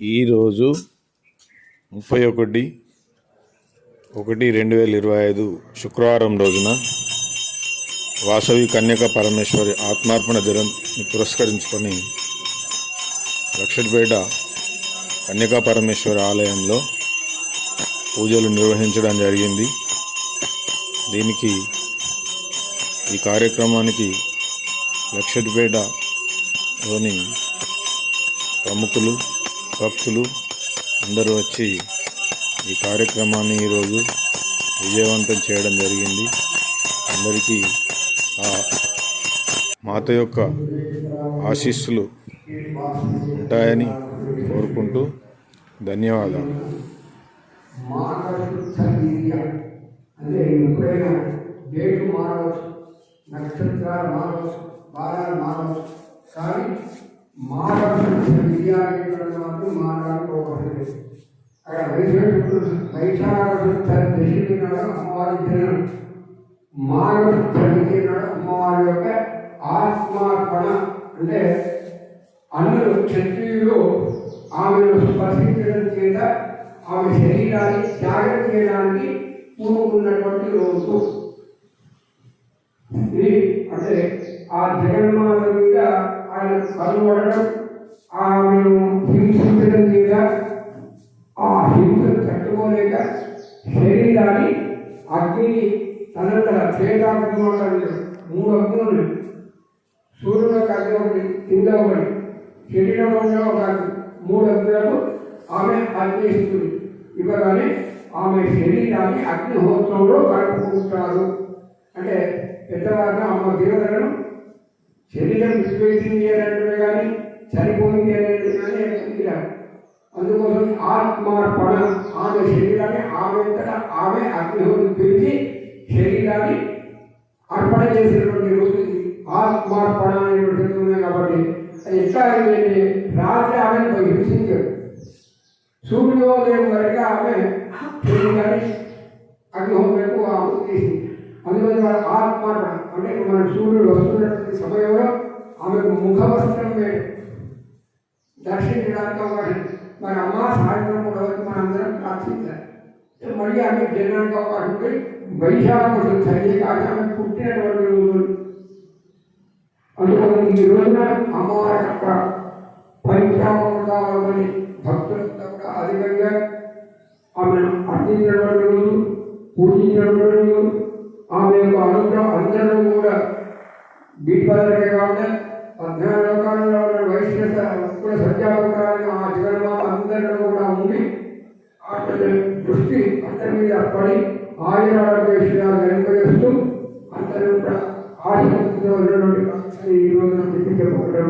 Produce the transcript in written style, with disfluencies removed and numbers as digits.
ఈరోజు 31/1/2025 శుక్రవారం రోజున వాసవి కన్యక పరమేశ్వరి ఆత్మార్పణ దినాన్ని పురస్కరించుకొని లక్షడ్పేట కన్యకా పరమేశ్వరి ఆలయంలో పూజలు నిర్వహించడం జరిగింది. దీనికి ఈ కార్యక్రమానికి లక్షడ్పేటలోని ప్రముఖులు భక్తులు అందరూ వచ్చి ఈ కార్యక్రమాన్ని ఈరోజు విజయవంతం చేయడం జరిగింది. అందరికీ ఆ మాత యొక్క ఆశీస్సులు ఉంటాయని కోరుకుంటూ ధన్యవాదాలు. అంటే ఎప్పుడైనా డేటు మారవచ్చు, నక్షత్రాలు మారవచ్చు, వారాలు మారవచ్చు, కానీ మాత్రం మాట్లాడుకోకూడదు. అక్కడ వైశాఖ దశమి నాడు అమ్మవారి జనం, మాఘశుద్ధ ద్వితీయ నాడు అమ్మవారి యొక్క ఆత్మార్పణ. అంటే అన్నులు క్షత్రియులు ఆమెను స్పర్శించడం చేత ఆమె శరీరాన్ని త్యాగం చేయడానికి పూనుకున్నటువంటి రోజు ఇది. అంటే ఆ జగన్మాత మీద ఆయన కనుగొనడం, ఆమెను హింసించడం మీద ఆ హింసను తట్టుకోలేక శరీరాన్ని అగ్ని తనంతర చేతాగ్నిలో 3 అగ్నులు, సూర్యుడు ఒక అగ్ని ఒకటి, కింద ఒకటి, శరీరంలో ఒక 3 అగ్నులకు ఆమె అగ్నిస్తుంది. ఇవ్వగానే ఆమె శరీరాన్ని అగ్నిహోత్రంలో కలుపుకుంటారు. అంటే పెద్దవారిని అమ్మ దేవతలను శరీరం విశ్వేసింది అనేటివి కానీ చనిపోయింది అనేది కానీ ఎక్కిరారు. అందుకోసం ఆత్మార్పణ, ఆమె శరీరాన్ని ఆమె అగ్నిహోత్రం పెంచి శరీరాన్ని అర్పణ చేసినటువంటి రోజు ఆత్మార్పణ అనేటువంటి ఉన్నాయి. కాబట్టి అది ఎట్లా అయిందంటే రాత్రి ఆమెను హింసించారు, సూర్యోదయం వరకు ఆమె శరీరాన్ని అగ్నిహోత్రకు ఆమె చేసింది. అందువల్ల ఆత్మార్పణ అంటే మన సూర్యుడు వస్తున్నటువంటి సమయంలో ఆమెకు ముఖవస్త్రం వేయడం దర్శించడానికి అవకాశం. మరి అమ్మ సాయంత్రం కూడా వరకు మనందరం ప్రార్థించాలి. మళ్ళీ ఆమె జనానికి అవకాశం ఉంటే వైశాఖ శుద్ధ కాక ఆమె పుట్టినటువంటి రోజులు. అందువల్ల ఈ రోజున అమ్మవారి యొక్క పంచామృతాలని భక్తులంతా కూడా అధికంగా ఆమెను అర్థించినటువంటి రోజు, పూజించినటువంటి రోజు. ఆమె యొక్క అనుగ్రహం అందరూ కూడా దీపాలకే కాకుండా 14 లోకాలలో ఉన్న వైశ్య సత్యావకారాన్ని ఆ జగన్మాత అందరిలో కూడా ఉండి అతని దృష్టి అందరి మీద పడి ఆయురారోగ్యాలు వెనుకవేస్తూ అందరూ కూడా ఆశతో ఉన్నటువంటి ఈ రోజున చెప్పడం